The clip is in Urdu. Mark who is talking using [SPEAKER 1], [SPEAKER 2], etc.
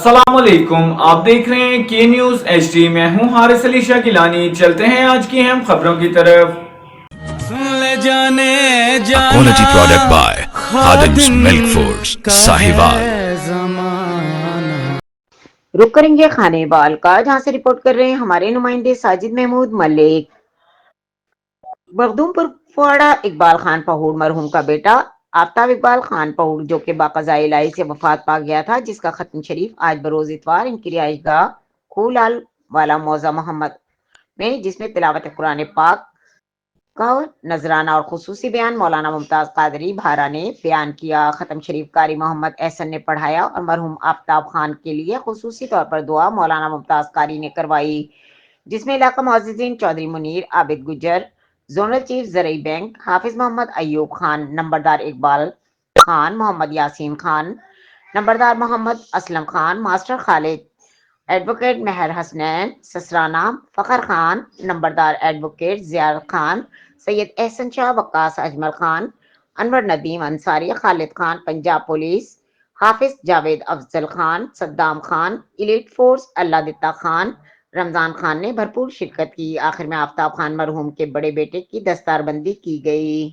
[SPEAKER 1] السلام علیکم، آپ دیکھ رہے ہیں کے نیوز ایچ ڈی۔ میں ہوں حارث علی شاہ گیلانی۔ چلتے ہیں آج کی اہم خبروں کی طرف۔
[SPEAKER 2] A quality product by Khadim's Milk Foods, Sahiwal.
[SPEAKER 3] رک کریں گے خانے بال کا، جہاں سے رپورٹ کر رہے ہیں ہمارے نمائندے ساجد محمود ملک۔ مخدوم پر فواڑہ اقبال خان پہوڑ مرحوم کا بیٹا آفتاب اقبال خان پہوڑ جو کہ باقضاء الہی سے وفات پا گیا تھا، جس کا ختم شریف آج بروز اتوار ان کی رہائش گاہ کھولال والا موضع محمد میں، جس میں تلاوت قرآن پاک کا نذرانہ اور خصوصی بیان مولانا ممتاز قادری بھارا نے بیان کیا۔ ختم شریف قاری محمد احسن نے پڑھایا اور مرحوم آفتاب خان کے لیے خصوصی طور پر دعا مولانا ممتاز قاری نے کروائی، جس میں علاقہ معززین چودھری منیر عابد گجر، زونل چیف زرعی بینک حافظ محمد ایوب خان، نمبردار اقبال خان، محمد یاسین خان، نمبردار محمد اسلم خان، ماسٹر خالد، ایڈوکیٹ مہر حسنین سسرانہ، فخر خان، نمبردار advocate Ziyad Khan, Syed Ahsan Shah, Waqas Ajmal Khan, Anwar Nadeem Ansari, Khalid Khan Punjab police, Hafiz Javed Afzal Khan, Saddam Khan, elite force Allah Ditta Khan, رمضان خان نے بھرپور شرکت کی۔ آخر میں آفتاب خان مرحوم کے بڑے بیٹے کی دستار بندی کی گئی۔